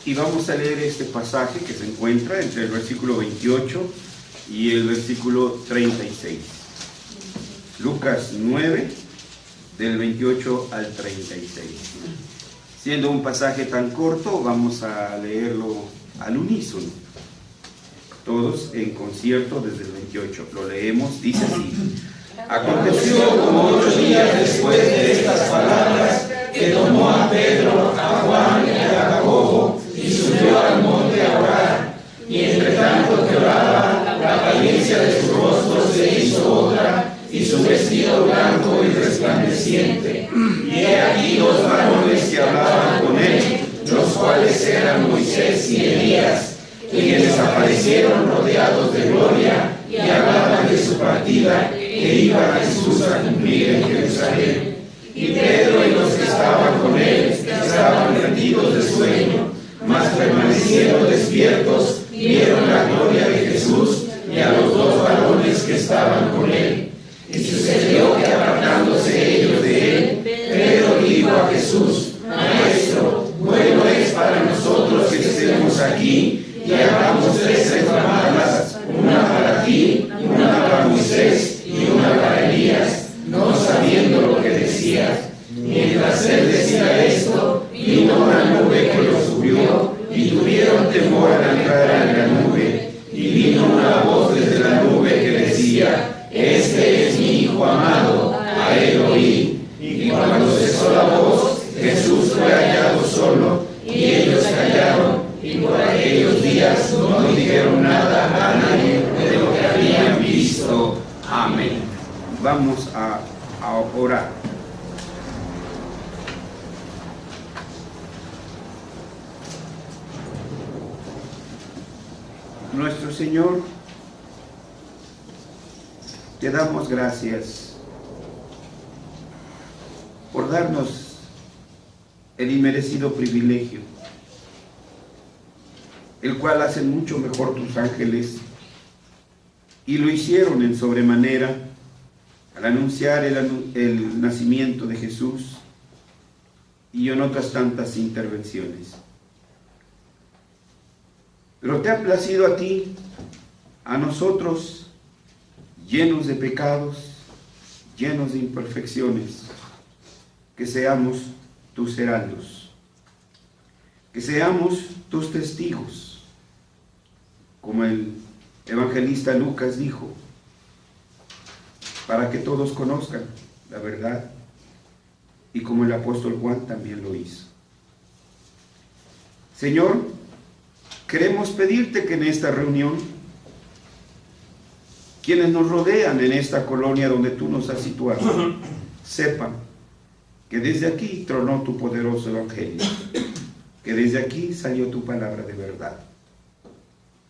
Y vamos a leer este pasaje que se encuentra entre el versículo 28 y el versículo 36. Lucas 9, del 28 al 36. Siendo un pasaje tan corto, vamos a leerlo al unísono. Todos en concierto desde el 28. Lo leemos, dice así. Aconteció como 8 días después de estas palabras, que tomó a Pedro, a Juan y a Jacobo, y subió al monte a orar. Y entre tanto que oraba, la apariencia de su rostro se hizo otra, y su vestido blanco y resplandeciente. Y he aquí 2 varones que hablaban con él, los cuales eran Moisés y Elías, quienes aparecieron rodeados de gloria y hablaban de su partida, que iba Jesús a cumplir en Jerusalén. Y Pedro y los que estaban con él estaban rendidos de sueño, mas permaneciendo despiertos, vieron la gloria de Jesús y a los 2 varones que estaban con él. Y sucedió que apartándose ellos de él, Pedro dijo a Jesús: Maestro, bueno es para nosotros que estemos aquí y hagamos 3 enramadas, una para ti, una para Moisés y una para Elías, no sabiendo lo que decía. Mientras él decía esto, vino una nube que lo cubrió, y tuvieron temor al entrar en la nube. Y vino una voz desde la nube que decía: Este es mi Hijo amado, a él oí. Y cuando cesó la voz, Jesús fue hallado solo, y ellos callaron, y por aquellos días no dijeron nada a nadie de lo que habían visto. Amén. Vamos a orar. Nuestro Señor, te damos gracias por darnos el inmerecido privilegio, el cual hacen mucho mejor tus ángeles, y lo hicieron en sobremanera al anunciar el nacimiento de Jesús y en otras tantas intervenciones. Pero te ha placido a ti, a nosotros, llenos de pecados, llenos de imperfecciones, que seamos tus heraldos, que seamos tus testigos, como el evangelista Lucas dijo, para que todos conozcan la verdad, y como el apóstol Juan también lo hizo. Señor, queremos pedirte que en esta reunión, quienes nos rodean en esta colonia donde tú nos has situado, sepan que desde aquí tronó tu poderoso evangelio, que desde aquí salió tu palabra de verdad.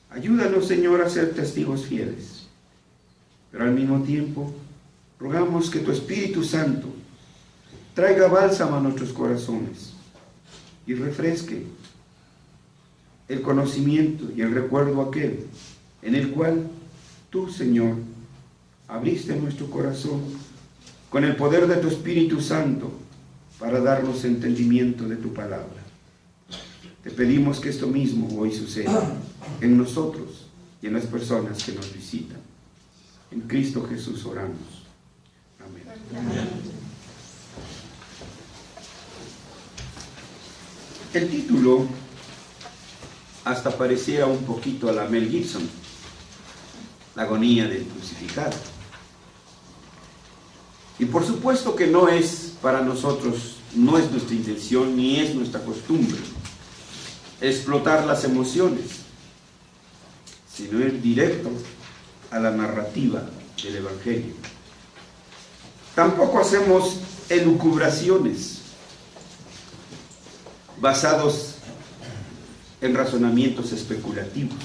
Ayúdanos, Señor, a ser testigos fieles, pero al mismo tiempo rogamos que tu Espíritu Santo traiga bálsamo a nuestros corazones y refresque el conocimiento y el recuerdo aquel en el cual tú, Señor, abriste nuestro corazón con el poder de tu Espíritu Santo para darnos entendimiento de tu palabra. Te pedimos que esto mismo hoy suceda en nosotros y en las personas que nos visitan. En Cristo Jesús oramos. Amén. Amén. El título hasta pareciera un poquito a la Mel Gibson, la agonía del crucificado. Y por supuesto que no es para nosotros, no es nuestra intención ni es nuestra costumbre explotar las emociones, sino ir directo a la narrativa del Evangelio. Tampoco hacemos elucubraciones basados en razonamientos especulativos,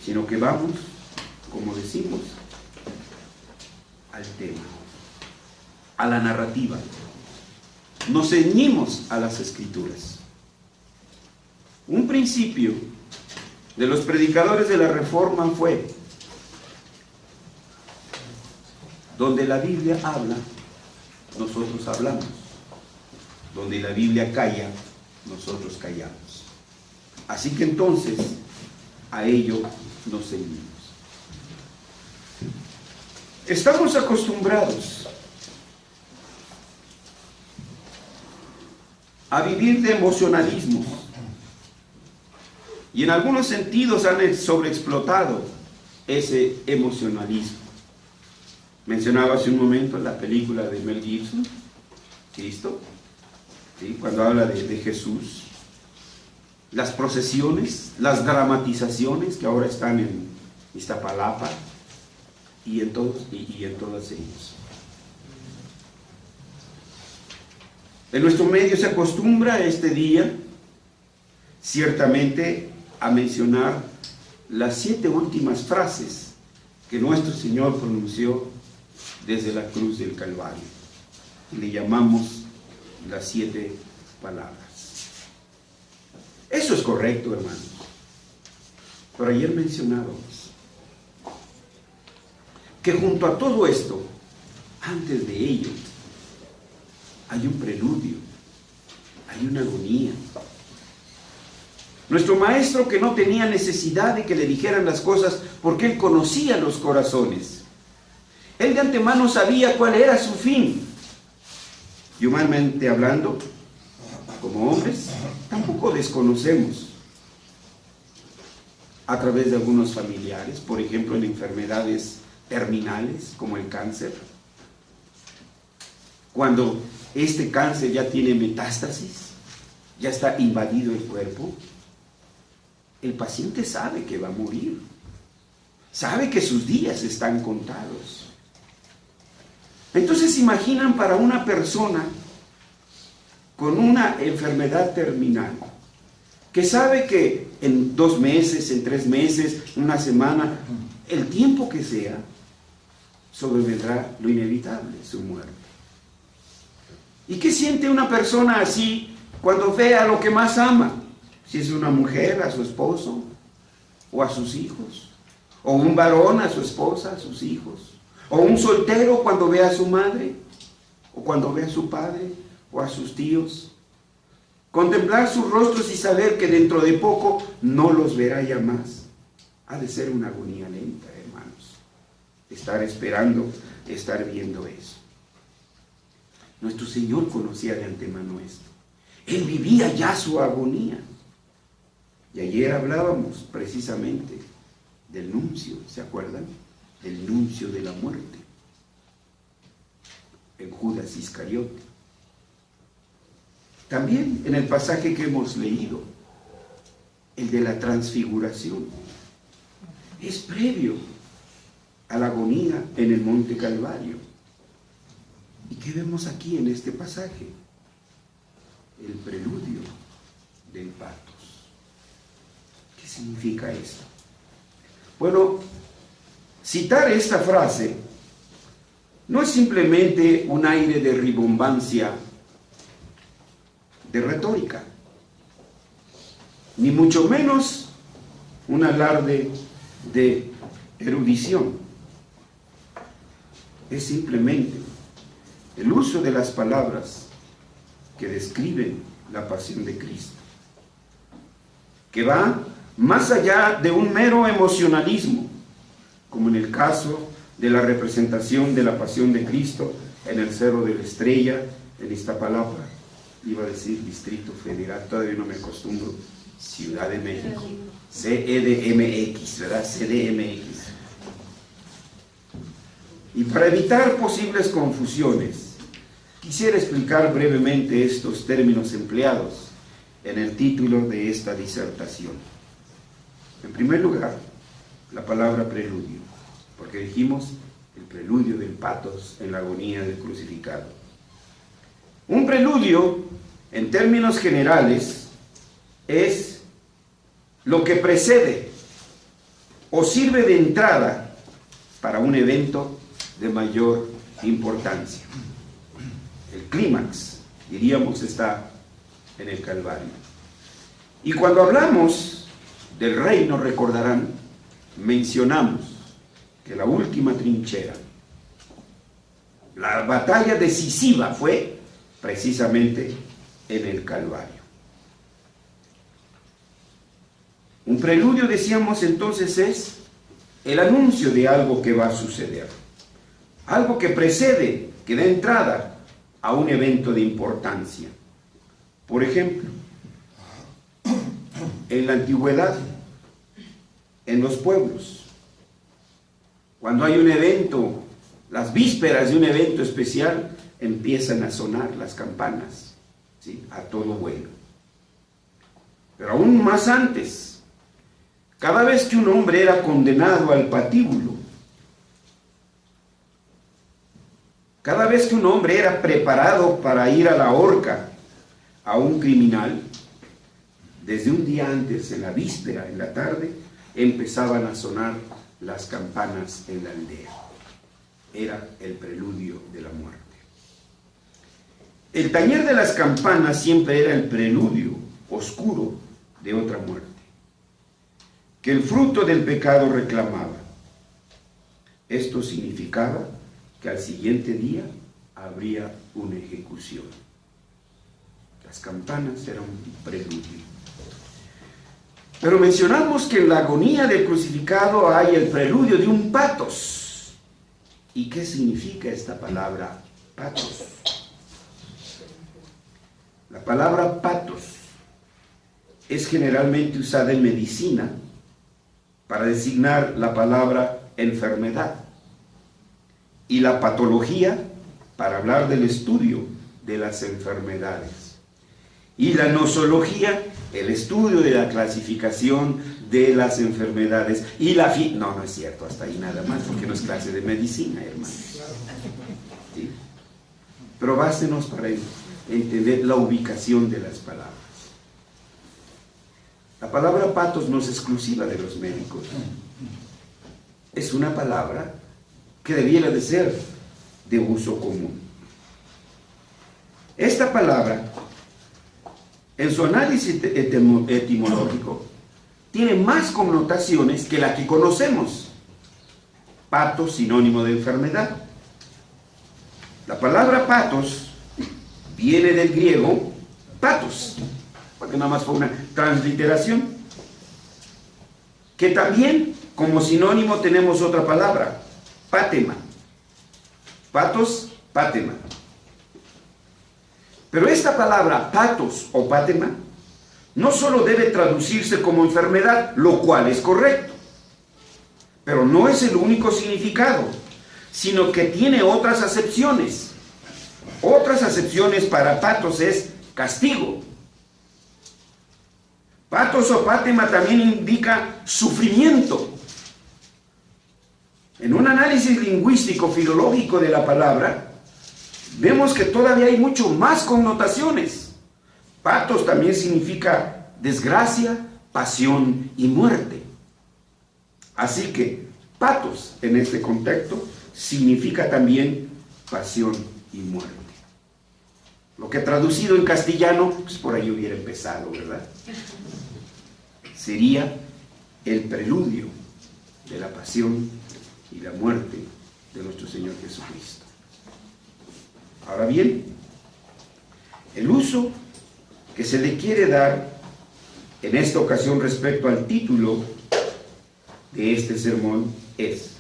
sino que vamos, como decimos, al tema, a la narrativa. Nos ceñimos a las Escrituras. Un principio de los predicadores de la Reforma fue: donde la Biblia habla, nosotros hablamos. Donde la Biblia calla, nosotros callamos. Así que entonces a ello nos ceñimos. Estamos acostumbrados a vivir de emocionalismo y en algunos sentidos han sobreexplotado ese emocionalismo. Mencionaba hace un momento la película de Mel Gibson, Cristo, ¿sí? Cuando habla de Jesús, las procesiones, las dramatizaciones que ahora están en Iztapalapa y en todos ellos. En nuestro medio se acostumbra este día ciertamente a mencionar las 7 últimas frases que nuestro Señor pronunció desde la cruz del Calvario. Le llamamos las 7 palabras. Eso es correcto, hermanos. Pero ayer mencionábamos que junto a todo esto, antes de ello, hay un preludio, hay una agonía. Nuestro maestro, que no tenía necesidad de que le dijeran las cosas porque él conocía los corazones. Él de antemano sabía cuál era su fin. Y humanamente hablando, como hombres, tampoco desconocemos a través de algunos familiares, por ejemplo en enfermedades terminales como el cáncer. Cuando este cáncer ya tiene metástasis, ya está invadido el cuerpo, el paciente sabe que va a morir, sabe que sus días están contados. Entonces, imaginan para una persona con una enfermedad terminal, que sabe que en 2 meses, en 3 meses, una semana, el tiempo que sea, sobrevendrá lo inevitable, su muerte. ¿Y qué siente una persona así cuando ve a lo que más ama? Si es una mujer, a su esposo, o a sus hijos, o un varón, a su esposa, a sus hijos, o un soltero cuando ve a su madre, o cuando ve a su padre, o a sus tíos. Contemplar sus rostros y saber que dentro de poco no los verá ya más. Ha de ser una agonía lenta, hermanos. Estar esperando, estar viendo eso. Nuestro Señor conocía de antemano esto. Él vivía ya su agonía. Y ayer hablábamos precisamente del nuncio, ¿se acuerdan? El nuncio de la muerte. En Judas Iscariote. También en el pasaje que hemos leído, el de la transfiguración, es previo a la agonía en el monte Calvario. ¿Y qué vemos aquí en este pasaje? El preludio del patos. ¿Qué significa esto? Bueno, citar esta frase no es simplemente un aire de rimbombancia, de retórica, ni mucho menos un alarde de erudición. Es simplemente el uso de las palabras que describen la pasión de Cristo, que va más allá de un mero emocionalismo, como en el caso de la representación de la pasión de Cristo en el Cerro de la Estrella, en Iztapalapa. Iba a decir Distrito Federal, todavía no me acostumbro, Ciudad de México, CEDMX, ¿verdad? CDMX. Y para evitar posibles confusiones, quisiera explicar brevemente estos términos empleados en el título de esta disertación. En primer lugar, la palabra preludio, porque dijimos el preludio del patos en la agonía del crucificado. Un preludio, en términos generales, es lo que precede o sirve de entrada para un evento de mayor importancia. El clímax, diríamos, está en el Calvario. Y cuando hablamos del reino, recordarán, mencionamos que la última trinchera, la batalla decisiva fue precisamente en el Calvario. Un preludio, decíamos entonces, es el anuncio de algo que va a suceder. Algo que precede, que da entrada a un evento de importancia. Por ejemplo, en la antigüedad, en los pueblos, cuando hay un evento, las vísperas de un evento especial, empiezan a sonar las campanas, ¿sí?, a todo vuelo. Pero aún más antes, cada vez que un hombre era condenado al patíbulo, cada vez que un hombre era preparado para ir a la horca a un criminal, desde un día antes, en la víspera, en la tarde, empezaban a sonar las campanas en la aldea. Era el preludio de la muerte. El tañer de las campanas siempre era el preludio oscuro de otra muerte, que el fruto del pecado reclamaba. Esto significaba que al siguiente día habría una ejecución. Las campanas eran un preludio. Pero mencionamos que en la agonía del crucificado hay el preludio de un patos. ¿Y qué significa esta palabra patos? La palabra patos es generalmente usada en medicina para designar la palabra enfermedad y la patología para hablar del estudio de las enfermedades, y la nosología, el estudio de la clasificación de las enfermedades, y la no es cierto, hasta ahí nada más, porque no es clase de medicina, hermanos. ¿Sí? Pero bástenos para entender la ubicación de las palabras. La palabra patos no es exclusiva de los médicos. Es una palabra que debiera de ser de uso común. Esta palabra, en su análisis etimológico, tiene más connotaciones que la que conocemos. Patos, sinónimo de enfermedad. La palabra patos viene del griego patos, porque nada más fue una transliteración. Que también, como sinónimo, tenemos otra palabra, pátema. Patos, pátema. Pero esta palabra patos o pátema no solo debe traducirse como enfermedad, lo cual es correcto, pero no es el único significado, sino que tiene otras acepciones. Otras acepciones para patos es castigo. Patos o pátema también indica sufrimiento. En un análisis lingüístico filológico de la palabra, vemos que todavía hay mucho más connotaciones. Patos también significa desgracia, pasión y muerte. Así que patos en este contexto significa también pasión y muerte. Lo que traducido en castellano, pues por ahí hubiera empezado, ¿verdad? Sería el preludio de la pasión y la muerte de nuestro Señor Jesucristo. Ahora bien, el uso que se le quiere dar en esta ocasión respecto al título de este sermón es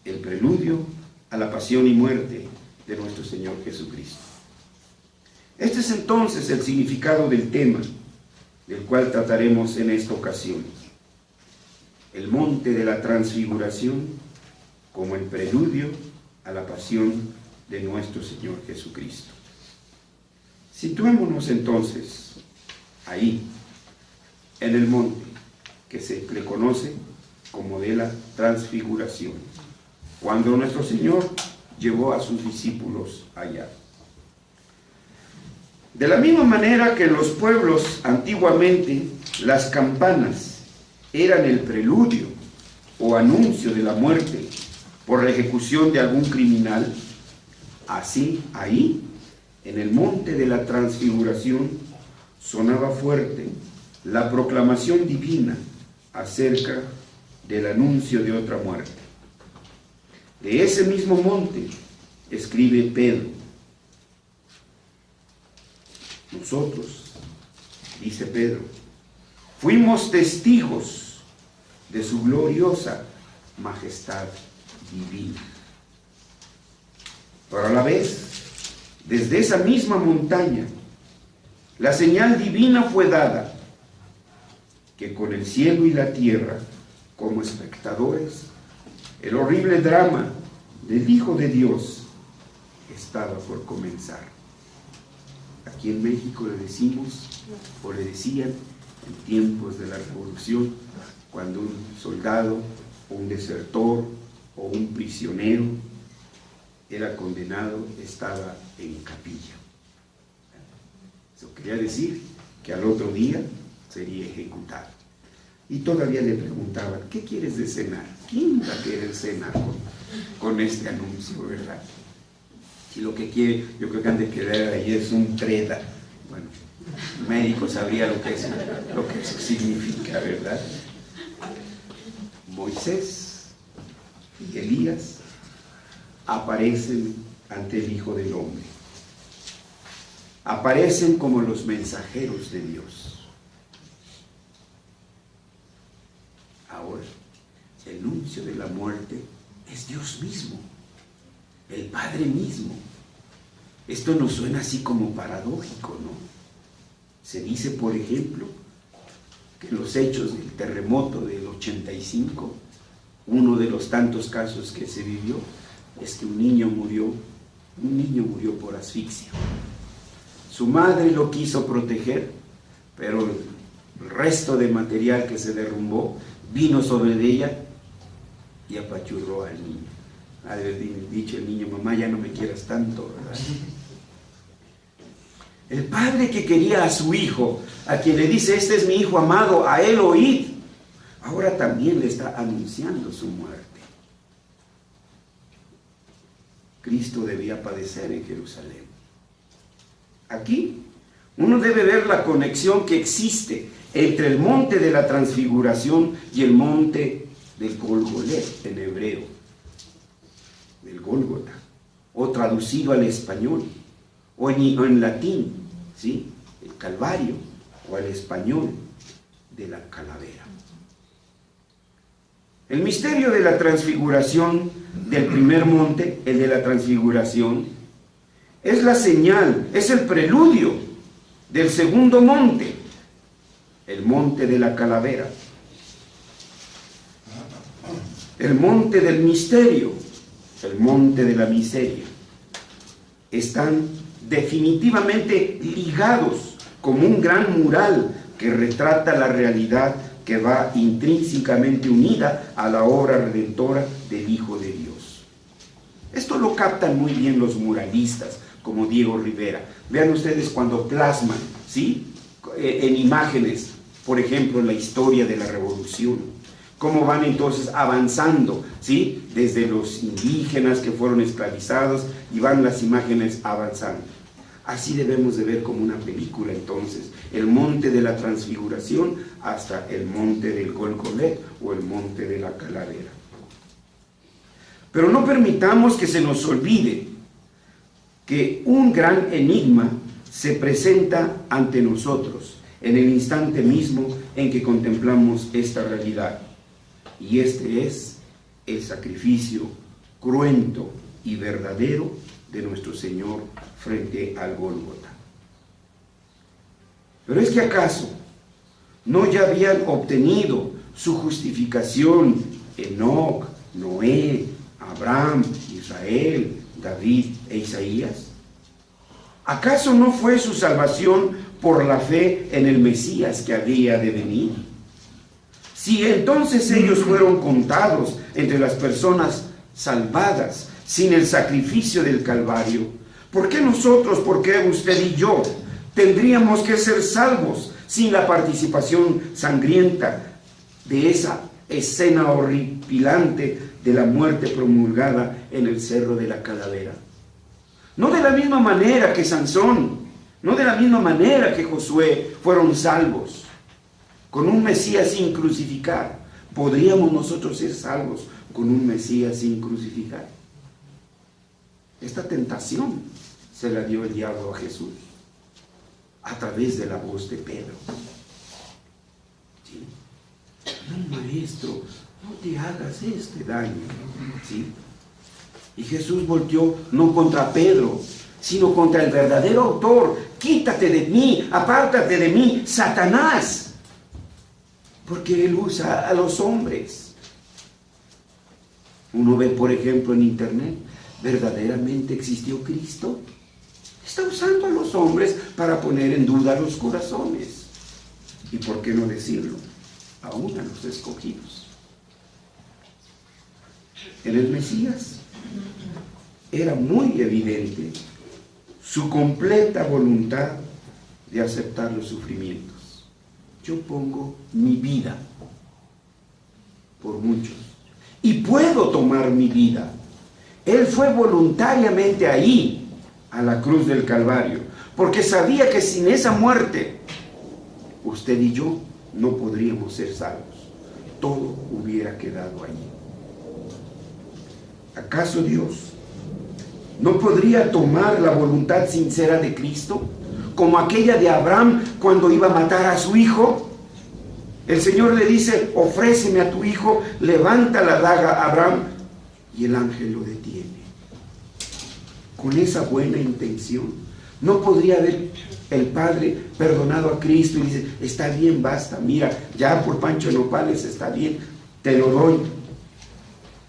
el preludio a la pasión y muerte de nuestro Señor Jesucristo. Este es entonces el significado del tema del cual trataremos en esta ocasión. El monte de la transfiguración como el preludio a la pasión de nuestro Señor Jesucristo. Situémonos entonces ahí, en el monte que se le conoce como de la transfiguración, cuando nuestro Señor llevó a sus discípulos allá. De la misma manera que en los pueblos antiguamente las campanas eran el preludio o anuncio de la muerte por la ejecución de algún criminal, así ahí, en el monte de la transfiguración, sonaba fuerte la proclamación divina acerca del anuncio de otra muerte. De ese mismo monte escribe Pedro: nosotros, dice Pedro, fuimos testigos de su gloriosa majestad divina. Pero a la vez, desde esa misma montaña, la señal divina fue dada, que con el cielo y la tierra, como espectadores, el horrible drama del Hijo de Dios estaba por comenzar. Aquí en México le decimos, o le decían, en tiempos de la Revolución, cuando un soldado, o un desertor, o un prisionero era condenado, estaba en capilla. Eso quería decir que al otro día sería ejecutado. Y todavía le preguntaban, ¿qué quieres de cenar? ¿Quién va a querer cenar con este anuncio, verdad? Si lo que quiere, yo creo que han de quedar ahí es un treda. Bueno, el médico sabría lo que eso significa, ¿verdad? Moisés y Elías aparecen ante el Hijo del Hombre. Aparecen como los mensajeros de Dios. Ahora, el nuncio de la muerte es Dios mismo, el Padre mismo. Esto nos suena así como paradójico, ¿no? Se dice, por ejemplo, que en los hechos del terremoto del 85, uno de los tantos casos que se vivió es que un niño murió por asfixia. Su madre lo quiso proteger, pero el resto de material que se derrumbó vino sobre ella y apachurró al niño. Ha de haber dicho el niño, mamá, ya no me quieras tanto, ¿verdad? El padre que quería a su hijo, a quien le dice, este es mi hijo amado, a él oíd, ahora también le está anunciando su muerte. Cristo debía padecer en Jerusalén. Aquí uno debe ver la conexión que existe entre el monte de la transfiguración y el monte del Golgolet en hebreo, del Gólgota, o traducido al español, o en latín, ¿sí? El Calvario, o al español, de la calavera. El misterio de la transfiguración del primer monte, el de la transfiguración, es la señal, es el preludio del segundo monte, el monte de la calavera, el monte del misterio, el monte de la miseria. Están definitivamente ligados como un gran mural que retrata la realidad que va intrínsecamente unida a la obra redentora del Hijo de Dios. Esto lo captan muy bien los muralistas, como Diego Rivera. Vean ustedes cuando plasman, ¿sí?, en imágenes, por ejemplo, la historia de la Revolución, cómo van entonces avanzando, ¿sí?, desde los indígenas que fueron esclavizados, y van las imágenes avanzando. Así debemos de ver como una película entonces, el monte de la transfiguración hasta el monte del Golgolet o el monte de la calavera. Pero no permitamos que se nos olvide que un gran enigma se presenta ante nosotros en el instante mismo en que contemplamos esta realidad. Y este es el sacrificio cruento y verdadero de nuestro Señor frente al Gólgota. Pero es que ¿acaso no ya habían obtenido su justificación Enoc, Noé, Abraham, Israel, David e Isaías? ¿Acaso no fue su salvación por la fe en el Mesías que había de venir? Si entonces ellos fueron contados entre las personas salvadas sin el sacrificio del Calvario, ¿por qué nosotros, por qué usted y yo, tendríamos que ser salvos sin la participación sangrienta de esa escena horripilante de la muerte promulgada en el Cerro de la Calavera? No de la misma manera que Sansón, no de la misma manera que Josué fueron salvos con un Mesías sin crucificar. ¿Podríamos nosotros ser salvos con un Mesías sin crucificar? Esta tentación se la dio el diablo a Jesús a través de la voz de Pedro. ¿Sí? No, maestro, no te hagas este daño. ¿Sí? Y Jesús volteó no contra Pedro, sino contra el verdadero autor. Quítate de mí, apártate de mí, Satanás. Porque él usa a los hombres. Uno ve, por ejemplo, en internet, ¿verdaderamente existió Cristo? Está usando a los hombres para poner en duda los corazones. Y por qué no decirlo, aún a los escogidos. En el Mesías era muy evidente su completa voluntad de aceptar los sufrimientos. Yo pongo mi vida por muchos y puedo tomar mi vida. Él fue voluntariamente ahí, a la cruz del Calvario, porque sabía que sin esa muerte, usted y yo no podríamos ser salvos. Todo hubiera quedado allí. ¿Acaso Dios no podría tomar la voluntad sincera de Cristo, como aquella de Abraham cuando iba a matar a su hijo? El Señor le dice, ofréceme a tu hijo, levanta la daga a Abraham, y el ángel lo detiene. Con esa buena intención, ¿no podría haber el Padre perdonado a Cristo y dice, está bien, basta, mira, ya por Pancho Nopales está bien, te lo doy?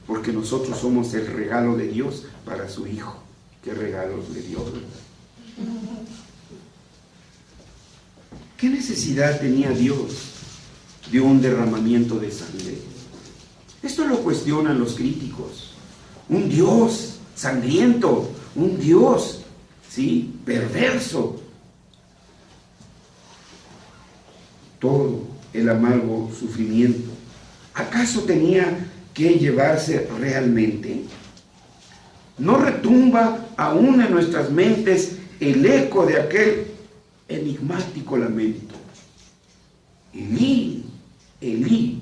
Porque nosotros somos el regalo de Dios para su Hijo. ¿Qué regalos le dio? ¿Qué necesidad tenía Dios de un derramamiento de sangre? Esto lo cuestionan los críticos. Un Dios sangriento, un Dios, ¿sí?, perverso. Todo el amargo sufrimiento, ¿acaso tenía que llevarse realmente? ¿No retumba aún en nuestras mentes el eco de aquel enigmático lamento? Elí, Elí,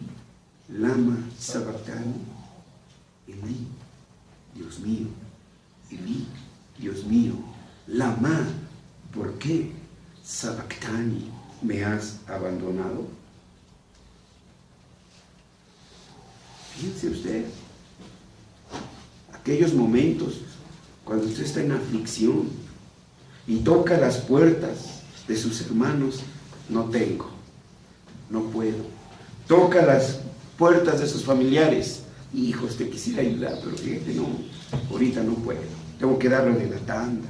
lama sabactani. Elí, Dios mío, Elí, Dios mío, lama, ¿por qué sabactani me has abandonado? Piense usted, aquellos momentos cuando usted está en aflicción y toca las puertas de sus hermanos, no tengo, no puedo. Toca las puertas de sus familiares, hijos, te quisiera ayudar, pero fíjate, no, ahorita no puedo, tengo que darlo de la tanda.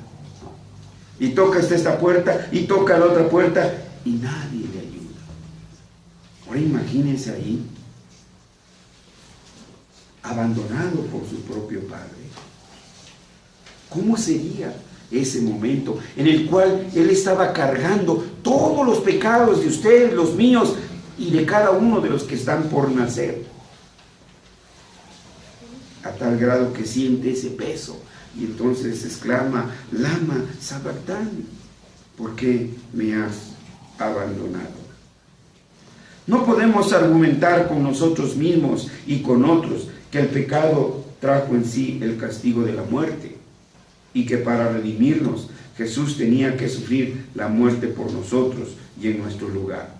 Y toca esta puerta y toca la otra puerta y nadie le ayuda. Ahora imagínense ahí, abandonado por su propio padre. ¿Cómo sería ese momento en el cual él estaba cargando todos los pecados de ustedes, los míos y de cada uno de los que están por nacer? A tal grado que siente ese peso y entonces exclama, lama sabactani, ¿por qué me has abandonado? No podemos argumentar con nosotros mismos y con otros que el pecado trajo en sí el castigo de la muerte y que para redimirnos Jesús tenía que sufrir la muerte por nosotros y en nuestro lugar.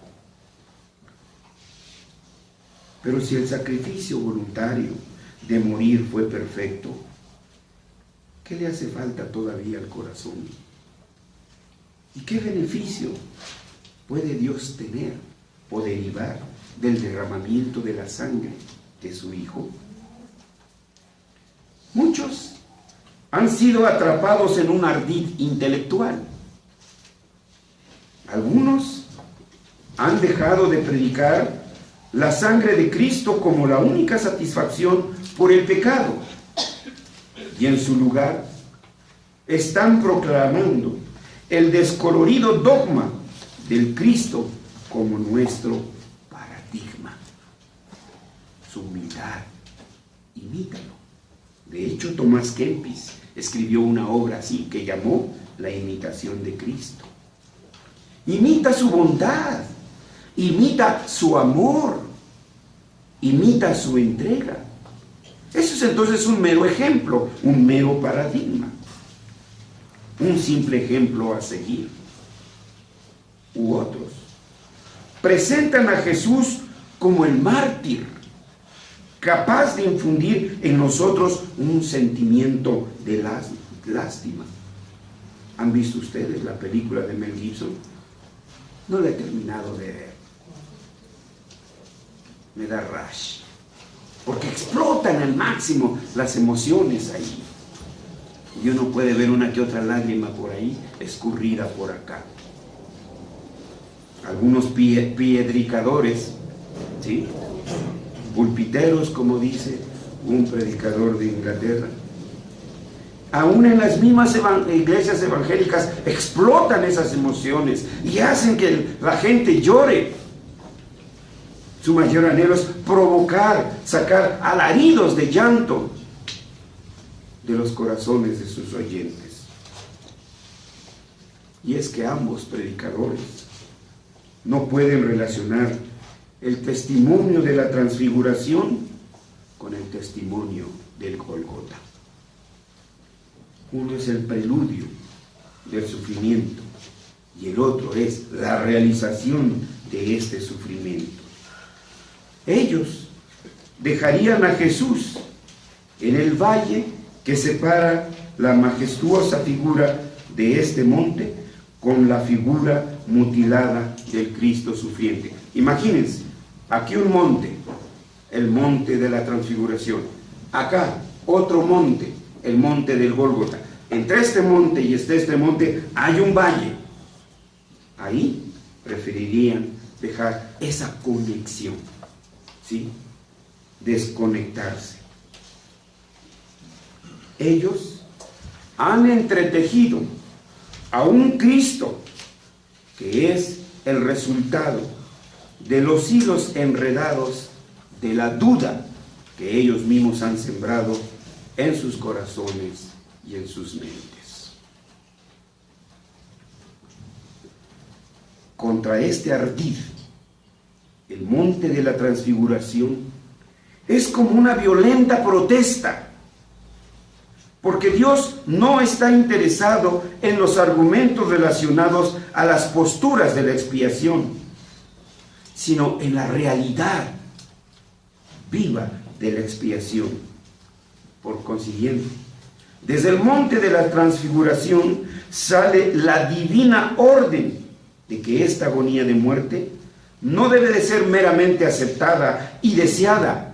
Pero si el sacrificio voluntario de morir fue perfecto, ¿qué le hace falta todavía al corazón? ¿Y qué beneficio puede Dios tener o derivar del derramamiento de la sangre de su Hijo? Muchos han sido atrapados en un ardid intelectual. Algunos han dejado de predicar la sangre de Cristo como la única satisfacción por el pecado, y en su lugar están proclamando el descolorido dogma del Cristo como nuestro paradigma. Su humildad, imítalo. De hecho, Tomás Kempis escribió una obra así que llamó La imitación de Cristo. Imita su bondad, imita su amor, imita su entrega. Eso es entonces un mero ejemplo, un mero paradigma, un simple ejemplo a seguir. U otros presentan a Jesús como el mártir, capaz de infundir en nosotros un sentimiento de lástima. ¿Han visto ustedes la película de Mel Gibson? No la he terminado de ver. Me da rash, porque explotan al máximo las emociones ahí. Y uno puede ver una que otra lágrima por ahí, escurrida por acá. Algunos piedricadores, ¿sí?, pulpiteros, como dice un predicador de Inglaterra, aún en las mismas iglesias evangélicas explotan esas emociones y hacen que la gente llore. Su mayor anhelo es provocar, sacar alaridos de llanto de los corazones de sus oyentes. Y es que ambos predicadores no pueden relacionar el testimonio de la transfiguración con el testimonio del Gólgota. Uno es el preludio del sufrimiento y el otro es la realización de este sufrimiento. Ellos dejarían a Jesús en el valle que separa la majestuosa figura de este monte con la figura mutilada del Cristo sufriente. Imagínense, aquí un monte, el monte de la transfiguración. Acá otro monte, el monte del Gólgota. Entre este monte y este monte hay un valle. Ahí preferirían dejar esa conexión, ¿sí?, desconectarse. Ellos han entretejido a un Cristo que es el resultado de los hilos enredados de la duda que ellos mismos han sembrado en sus corazones y en sus mentes. Contra este ardid, el monte de la transfiguración es como una violenta protesta, porque Dios no está interesado en los argumentos relacionados a las posturas de la expiación, sino en la realidad viva de la expiación. Por consiguiente, desde el monte de la transfiguración sale la divina orden de que esta agonía de muerte no debe de ser meramente aceptada y deseada,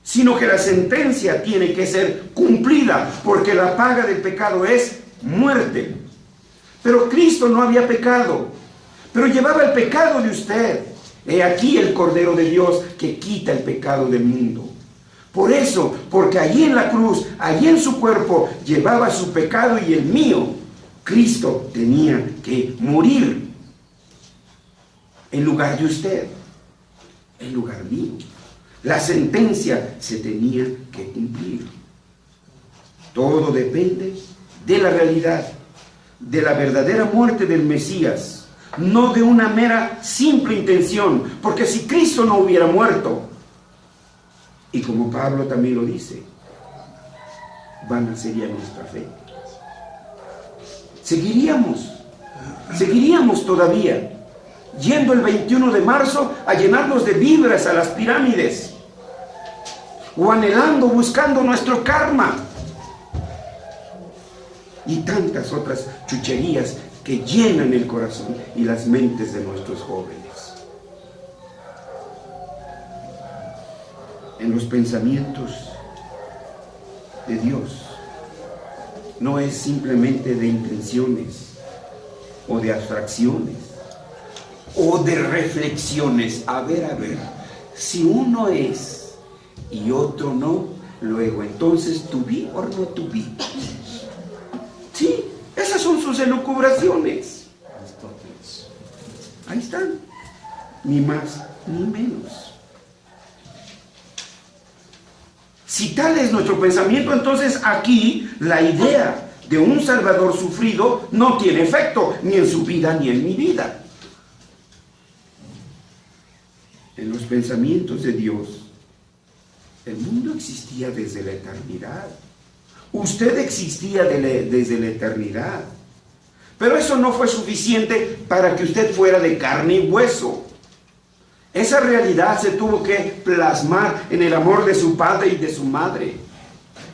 sino que la sentencia tiene que ser cumplida, porque la paga del pecado es muerte. Pero Cristo no había pecado, pero llevaba el pecado de usted. He aquí el Cordero de Dios que quita el pecado del mundo. Por eso, porque allí en la cruz, allí en su cuerpo, llevaba su pecado y el mío, Cristo tenía que morir en lugar de usted, en lugar mío. La sentencia se tenía que cumplir. Todo depende de la realidad, de la verdadera muerte del Mesías, no de una mera simple intención, porque si Cristo no hubiera muerto, y como Pablo también lo dice, vana sería nuestra fe. Seguiríamos todavía yendo el 21 de marzo a llenarnos de víveres a las pirámides, o anhelando, buscando nuestro karma, y tantas otras chucherías que llenan el corazón y las mentes de nuestros jóvenes. En los pensamientos de Dios no es simplemente de intenciones o de abstracciones o de reflexiones. A ver, si uno es y otro no, luego entonces to be or not to be. Sí, esas son sus elucubraciones. Ahí están, ni más ni menos. Si tal es nuestro pensamiento, entonces aquí la idea de un Salvador sufrido no tiene efecto ni en su vida ni en mi vida. En los pensamientos de Dios, el mundo existía desde la eternidad. Usted existía desde la eternidad. Pero eso no fue suficiente para que usted fuera de carne y hueso. Esa realidad se tuvo que plasmar en el amor de su padre y de su madre,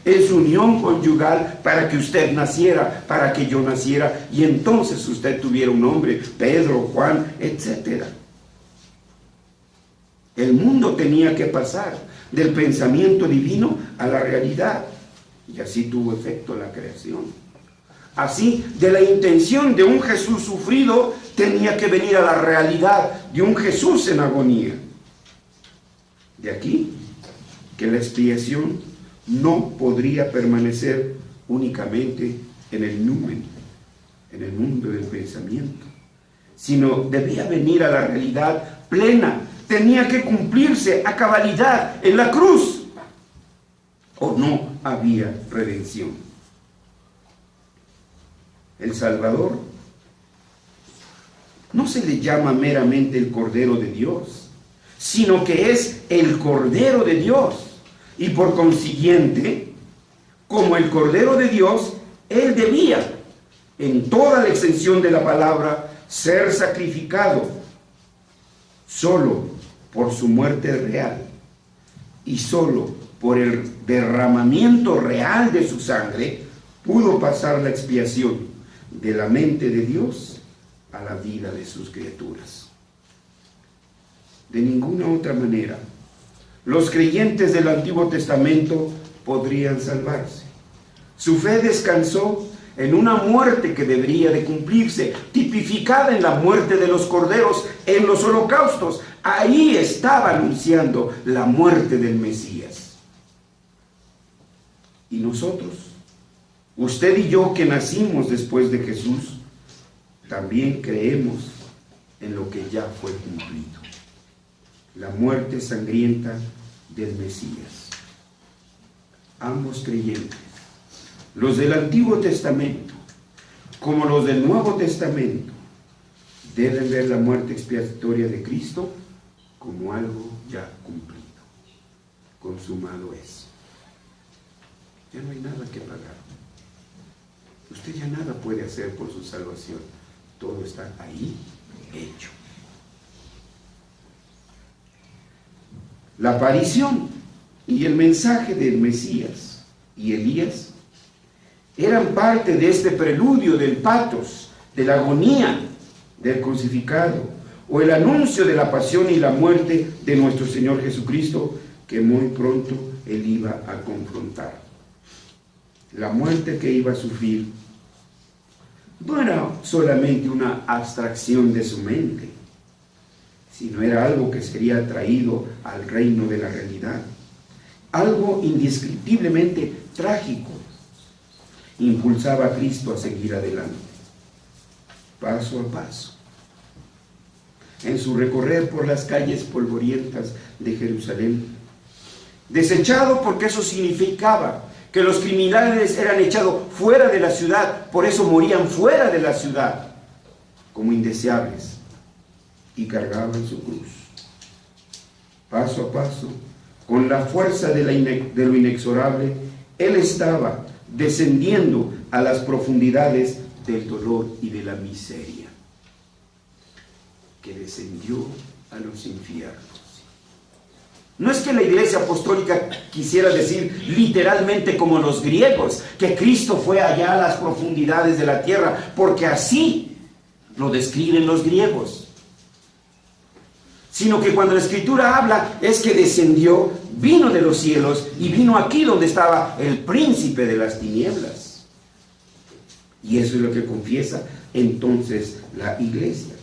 en su unión conyugal, para que usted naciera, para que yo naciera, y entonces usted tuviera un nombre, Pedro, Juan, etc. El mundo tenía que pasar del pensamiento divino a la realidad, y así tuvo efecto la creación. Así, de la intención de un Jesús sufrido, tenía que venir a la realidad de un Jesús en agonía. De aquí que la expiación no podría permanecer únicamente en el numen, en el mundo del pensamiento, sino debía venir a la realidad plena, tenía que cumplirse a cabalidad en la cruz, o no había redención. El Salvador no se le llama meramente el Cordero de Dios, sino que es el Cordero de Dios. Y por consiguiente, como el Cordero de Dios, Él debía, en toda la extensión de la palabra, ser sacrificado solo por su muerte real y solo por el derramamiento real de su sangre pudo pasar la expiación de la mente de Dios a la vida de sus criaturas. De ninguna otra manera los creyentes del Antiguo Testamento podrían salvarse. Su fe descansó en una muerte que debería de cumplirse, tipificada en la muerte de los corderos en los holocaustos. Ahí estaba anunciando la muerte del Mesías. Y nosotros, usted y yo que nacimos después de Jesús, también creemos en lo que ya fue cumplido: la muerte sangrienta del Mesías. Ambos creyentes, los del Antiguo Testamento como los del Nuevo Testamento, deben ver la muerte expiatoria de Cristo como algo ya cumplido. Consumado es. Ya no hay nada que pagar. Usted ya nada puede hacer por su salvación. Todo está ahí hecho. La aparición y el mensaje del Mesías y Elías eran parte de este preludio del patos, de la agonía del crucificado, o el anuncio de la pasión y la muerte de nuestro Señor Jesucristo, que muy pronto Él iba a confrontar. La muerte que iba a sufrir no era solamente una abstracción de su mente, sino era algo que sería traído al reino de la realidad, algo indescriptiblemente trágico. Impulsaba a Cristo a seguir adelante, paso a paso, en su recorrer por las calles polvorientas de Jerusalén, desechado porque eso significaba que los criminales eran echados fuera de la ciudad, por eso morían fuera de la ciudad, como indeseables, y cargaban su cruz. Paso a paso, con la fuerza de lo inexorable, Él estaba descendiendo a las profundidades del dolor y de la miseria, que descendió a los infiernos. No es que la Iglesia Apostólica quisiera decir literalmente como los griegos, que Cristo fue allá a las profundidades de la tierra, porque así lo describen los griegos. Sino que cuando la Escritura habla es que descendió, vino de los cielos y vino aquí donde estaba el príncipe de las tinieblas. Y eso es lo que confiesa entonces la Iglesia.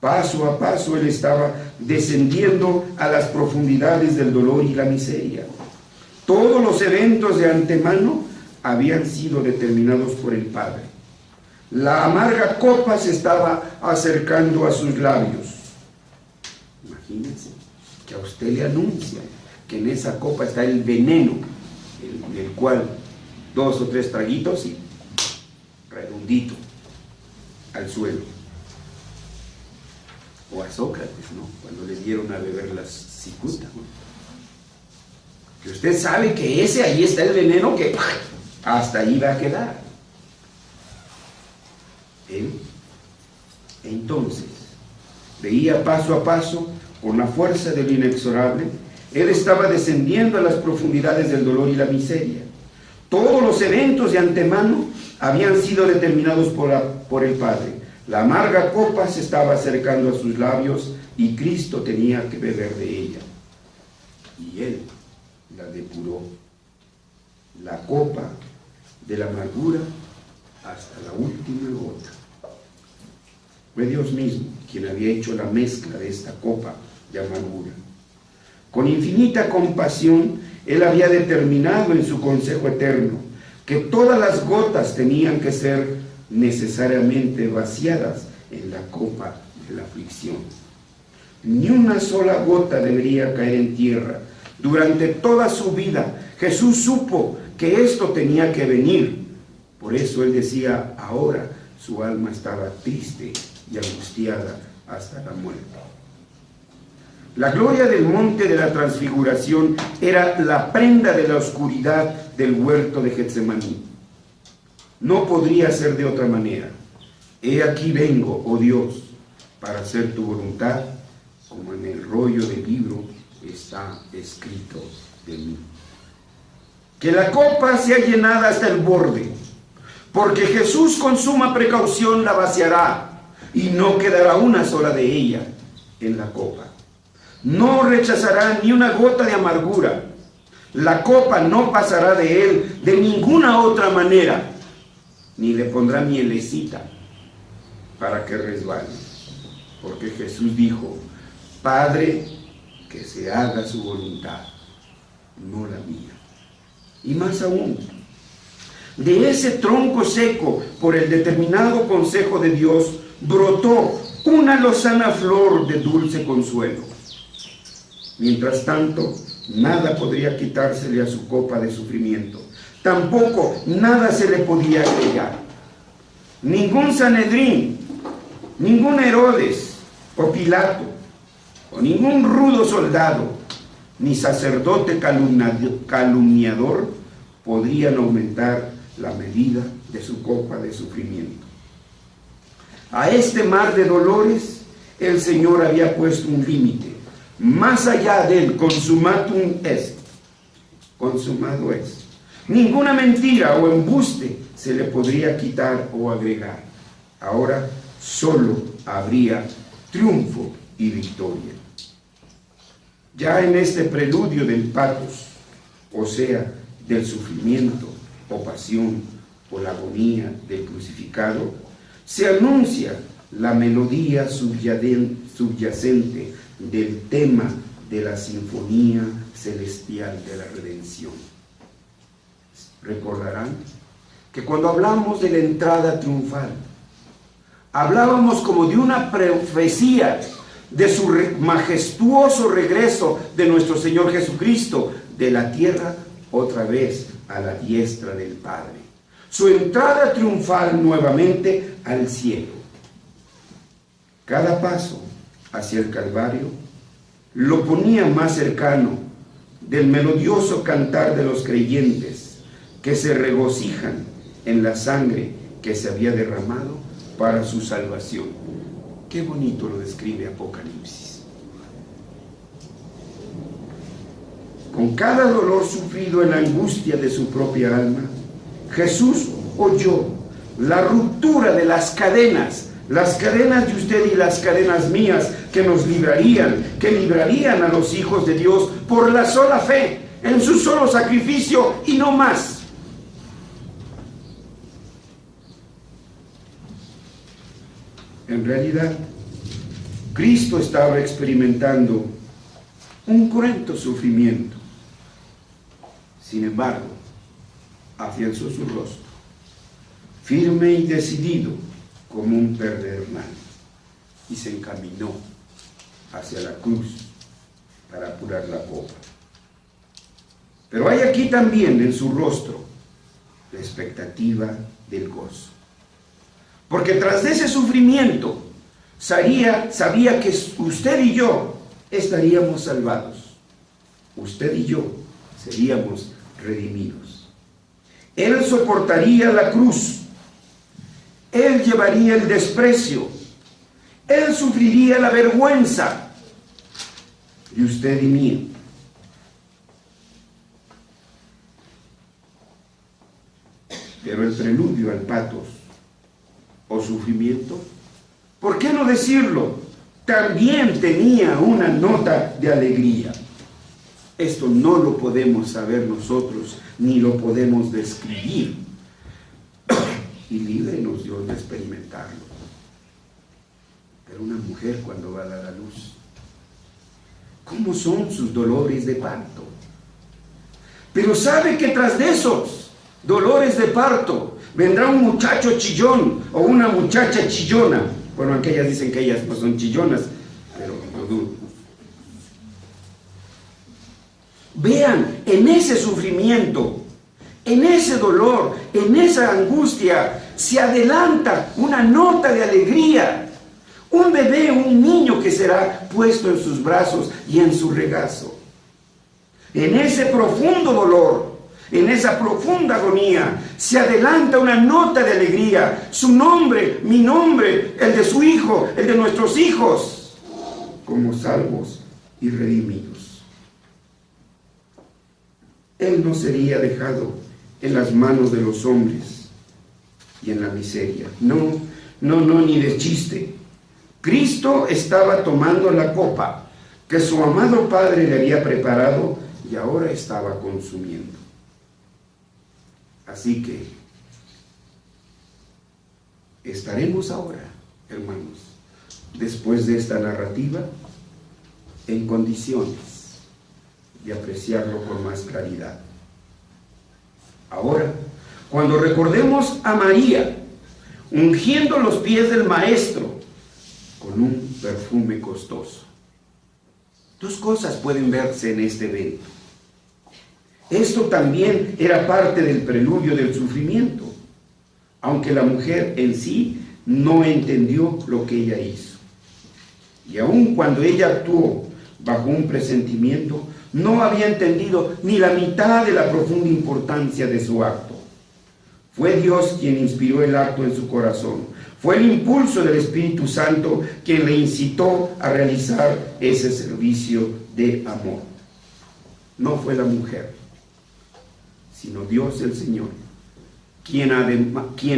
Paso a paso Él estaba descendiendo a las profundidades del dolor y la miseria. Todos los eventos de antemano habían sido determinados por el Padre. La amarga copa se estaba acercando a sus labios. Imagínense que a usted le anuncian que en esa copa está el veneno, en el cual 2 o 3 traguitos y redondito al suelo. O a Sócrates, ¿no? Cuando le dieron a beber las cicuta, ¿no? Que usted sabe que ahí está el veneno que hasta ahí va a quedar. Él entonces veía paso a paso Con la fuerza del inexorable, Él estaba descendiendo a las profundidades del dolor y la miseria. Todos los eventos de antemano habían sido determinados por el Padre. La amarga copa se estaba acercando a sus labios y Cristo tenía que beber de ella. Y Él la depuró. La copa de la amargura hasta la última gota. Fue Dios mismo quien había hecho la mezcla de esta copa de amargura. Con infinita compasión, Él había determinado en su consejo eterno que todas las gotas tenían que ser necesariamente vaciadas en la copa de la aflicción. Ni una sola gota debería caer en tierra. Durante toda su vida, Jesús supo que esto tenía que venir. Por eso Él decía, ahora su alma estaba triste y angustiada hasta la muerte. La gloria del monte de la transfiguración era la prenda de la oscuridad del huerto de Getsemaní. No podría ser de otra manera. He aquí vengo, oh Dios, para hacer tu voluntad, como en el rollo del libro está escrito de mí. Que la copa sea llenada hasta el borde, porque Jesús con suma precaución la vaciará, y no quedará una sola de ella en la copa. No rechazará ni una gota de amargura. La copa no pasará de Él de ninguna otra manera, ni le pondrá mielecita para que resbale. Porque Jesús dijo, Padre, que se haga su voluntad, no la mía. Y más aún, de ese tronco seco, por el determinado consejo de Dios, brotó una lozana flor de dulce consuelo. Mientras tanto, nada podría quitársele a su copa de sufrimiento. Tampoco nada se le podía agregar. Ningún Sanedrín, ningún Herodes o Pilato, o ningún rudo soldado, ni sacerdote calumniador podrían aumentar la medida de su copa de sufrimiento. A este mar de dolores, el Señor había puesto un límite. Más allá del consumatum est, consumado es. Ninguna mentira o embuste se le podría quitar o agregar. Ahora solo habría triunfo y victoria. Ya en este preludio del patos, o sea, del sufrimiento o pasión o la agonía del crucificado, se anuncia la melodía subyacente del tema de la sinfonía celestial de la redención. Recordarán que cuando hablamos de la entrada triunfal, hablábamos como de una profecía de su majestuoso regreso de nuestro Señor Jesucristo de la tierra otra vez a la diestra del Padre. Su entrada triunfal nuevamente al cielo. Cada paso hacia el Calvario lo ponía más cercano del melodioso cantar de los creyentes que se regocijan en la sangre que se había derramado para su salvación. Qué bonito lo describe Apocalipsis. Con cada dolor sufrido en la angustia de su propia alma, Jesús oyó la ruptura de las cadenas de usted y las cadenas mías que nos librarían, que librarían a los hijos de Dios por la sola fe, en su solo sacrificio y no más. En realidad, Cristo estaba experimentando un cruento sufrimiento. Sin embargo, afianzó su rostro, firme y decidido como un pedernal, y se encaminó hacia la cruz para apurar la copa. Pero hay aquí también en su rostro la expectativa del gozo. Porque tras de ese sufrimiento sabía que usted y yo estaríamos salvados. Usted y yo seríamos redimidos. Él soportaría la cruz. Él llevaría el desprecio. Él sufriría la vergüenza. de usted y mío. Pero el preludio al patos o sufrimiento, ¿por qué no decirlo? También tenía una nota de alegría. Esto no lo podemos saber nosotros, ni lo podemos describir. Y líbrenos Dios de experimentarlo. Pero una mujer cuando va a dar a luz, ¿cómo son sus dolores de parto? Pero sabe que tras de esos dolores de parto vendrá un muchacho chillón o una muchacha chillona. Bueno, aunque ellas dicen que ellas no son chillonas, pero no dudo. Vean, en ese sufrimiento, en ese dolor, en esa angustia, se adelanta una nota de alegría. Un bebé, un niño que será puesto en sus brazos y en su regazo. En ese profundo dolor, en esa profunda agonía, se adelanta una nota de alegría. Su nombre, mi nombre, el de su hijo, el de nuestros hijos, como salvos y redimidos. Él no sería dejado en las manos de los hombres y en la miseria. No, ni de chiste. Cristo estaba tomando la copa que su amado Padre le había preparado y ahora estaba consumiendo. Así que estaremos ahora, hermanos, después de esta narrativa, en condiciones de apreciarlo con más claridad. Ahora, cuando recordemos a María ungiendo los pies del Maestro con un perfume costoso. Dos cosas pueden verse en este evento. Esto también era parte del preludio del sufrimiento, aunque la mujer en sí no entendió lo que ella hizo. Y aun cuando ella actuó bajo un presentimiento, no había entendido ni la mitad de la profunda importancia de su acto. Fue Dios quien inspiró el acto en su corazón. Fue el impulso del Espíritu Santo quien le incitó a realizar ese servicio de amor. No fue la mujer, sino Dios el Señor, quien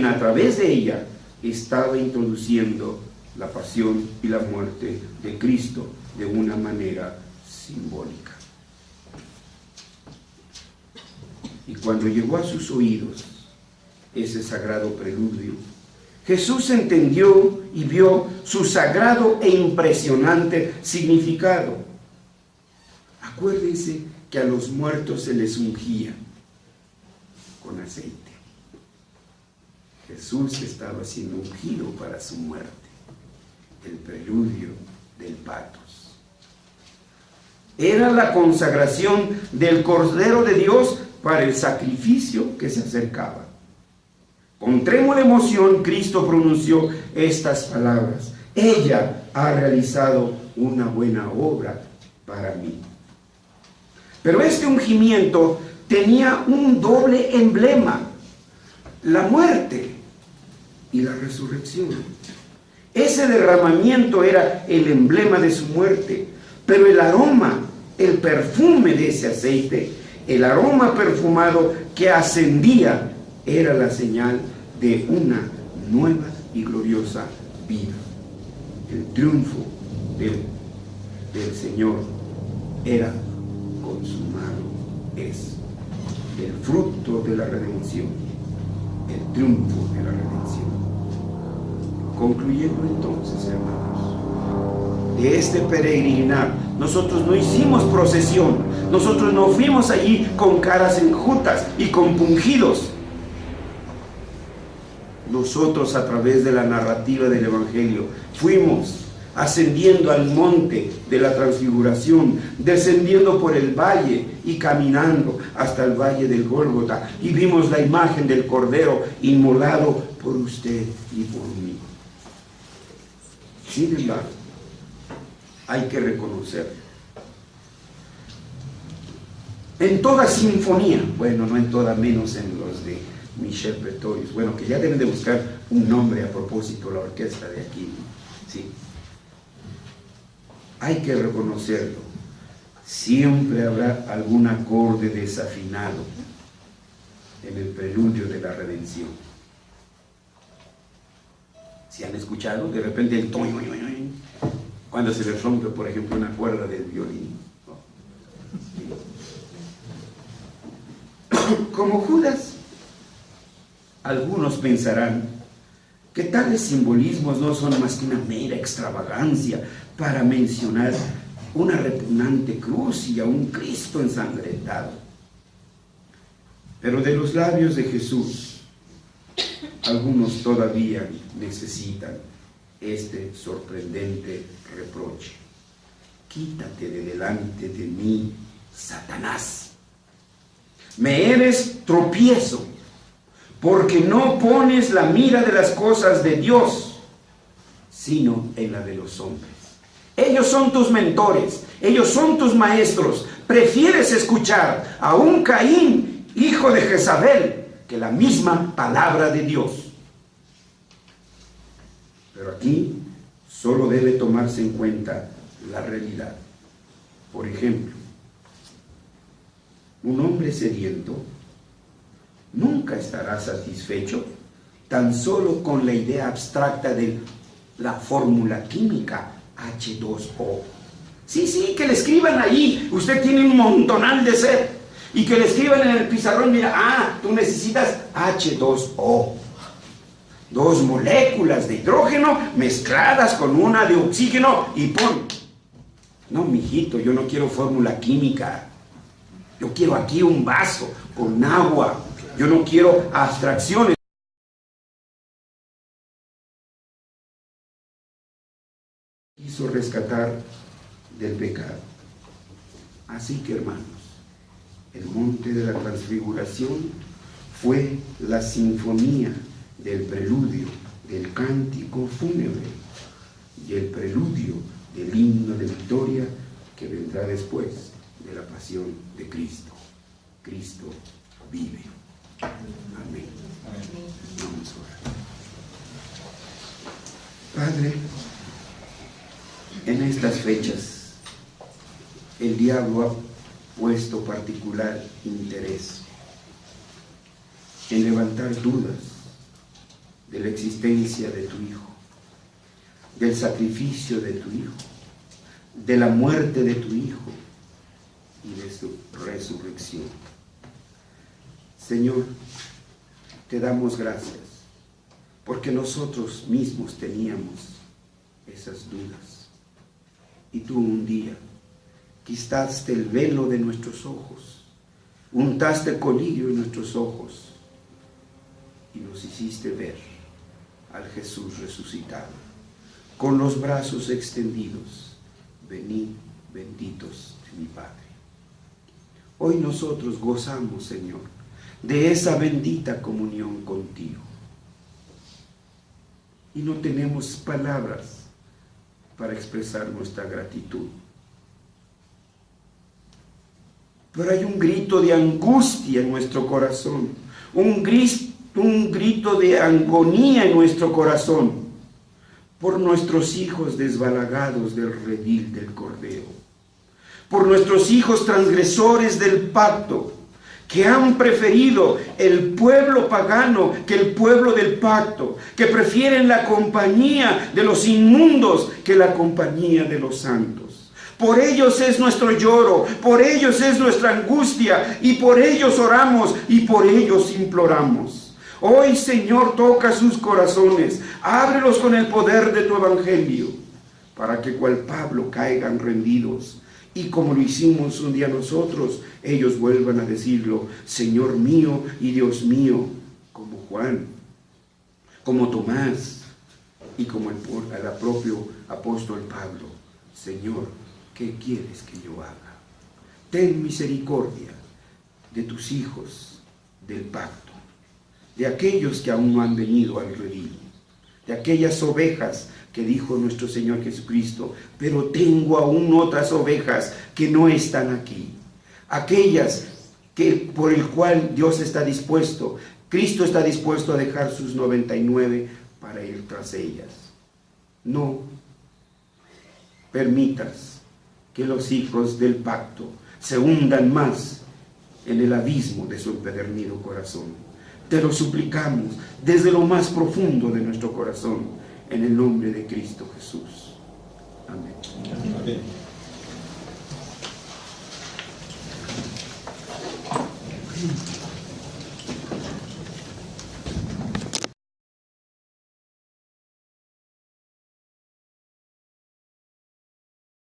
a través de ella estaba introduciendo la pasión y la muerte de Cristo de una manera simbólica. Y cuando llegó a sus oídos ese sagrado preludio, Jesús entendió y vio su sagrado e impresionante significado. Acuérdense que a los muertos se les ungía con aceite. Jesús estaba siendo ungido para su muerte, el preludio del patos. Era la consagración del Cordero de Dios para el sacrificio que se acercaba. Con trémula emoción, Cristo pronunció estas palabras: ella ha realizado una buena obra para mí. Pero este ungimiento tenía un doble emblema: la muerte y la resurrección. Ese derramamiento era el emblema de su muerte, pero el aroma, el perfume de ese aceite, el aroma perfumado que ascendía, era la señal de una nueva y gloriosa vida. El triunfo del Señor era consumado. Es el fruto de la redención, el triunfo de la redención. Concluyendo entonces, hermanos, de este peregrinar, nosotros no hicimos procesión, nosotros no fuimos allí con caras enjutas y compungidos. Nosotros, a través de la narrativa del Evangelio, fuimos ascendiendo al monte de la transfiguración, descendiendo por el valle y caminando hasta el valle del Gólgota, y vimos la imagen del Cordero inmolado por usted y por mí. Sin embargo, hay que reconocer, en toda sinfonía, bueno, no en toda, menos en los de Michel Pretorius, bueno, que ya deben de buscar un nombre a propósito, la orquesta de aquí, ¿sí? Hay que reconocerlo. Siempre habrá algún acorde desafinado en el preludio de la redención. ¿Si han escuchado? De repente el toño, cuando se les rompe, por ejemplo, una cuerda del violín. Como Judas, algunos pensarán que tales simbolismos no son más que una mera extravagancia para mencionar una repugnante cruz y a un Cristo ensangrentado. Pero de los labios de Jesús, algunos todavía necesitan este sorprendente reproche: quítate de delante de mí, Satanás. Me eres tropiezo, porque no pones la mira de las cosas de Dios, sino en la de los hombres. Ellos son tus mentores, ellos son tus maestros. Prefieres escuchar a un Caín, hijo de Jezabel, que la misma palabra de Dios. Pero aquí solo debe tomarse en cuenta la realidad. Por ejemplo, un hombre sediento nunca estará satisfecho tan solo con la idea abstracta de la fórmula química H2O. Sí, que le escriban ahí, usted tiene un montonal de sed, y que le escriban en el pizarrón, mira, tú necesitas H2O. 2 moléculas de hidrógeno mezcladas con una de oxígeno y pon. No, mijito, yo no quiero fórmula química. Yo quiero aquí un vaso con agua. Yo no quiero abstracciones. Quiso rescatar del pecado. Así que, hermanos, el monte de la transfiguración fue la sinfonía del preludio del cántico fúnebre y el preludio del himno de victoria que vendrá después de la pasión de Cristo. Cristo vive. Amén. Vamos a orar. Padre, en estas fechas el diablo ha puesto particular interés en levantar dudas de la existencia de tu Hijo, del sacrificio de tu Hijo, de la muerte de tu Hijo y de su resurrección. Señor, te damos gracias porque nosotros mismos teníamos esas dudas y tú un día quitaste el velo de nuestros ojos, untaste colirio en nuestros ojos y nos hiciste ver al Jesús resucitado, con los brazos extendidos. Venid, benditos de mi Padre. Hoy nosotros gozamos, Señor, de esa bendita comunión contigo. Y no tenemos palabras para expresar nuestra gratitud. Pero hay un grito de angustia en nuestro corazón, un grito de agonía en nuestro corazón por nuestros hijos desbalagados del redil del Cordero, por nuestros hijos transgresores del pacto, que han preferido el pueblo pagano que el pueblo del pacto, que prefieren la compañía de los inmundos que la compañía de los santos. Por ellos es nuestro lloro, por ellos es nuestra angustia, y por ellos oramos y por ellos imploramos. Hoy, Señor, toca sus corazones, ábrelos con el poder de tu evangelio, para que cual Pablo caigan rendidos, y como lo hicimos un día nosotros, ellos vuelvan a decirlo: Señor mío y Dios mío, como Juan, como Tomás y como el propio apóstol Pablo. Señor, ¿qué quieres que yo haga? Ten misericordia de tus hijos del pacto, de aquellos que aún no han venido al redil, de aquellas ovejas que dijo nuestro Señor Jesucristo: pero tengo aún otras ovejas que no están aquí. Aquellas que por el cual Dios está dispuesto, Cristo está dispuesto a dejar sus 99 para ir tras ellas. No permitas que los hijos del pacto se hundan más en el abismo de su empedernido corazón. Te lo suplicamos desde lo más profundo de nuestro corazón, en el nombre de Cristo Jesús. Amén. Amén.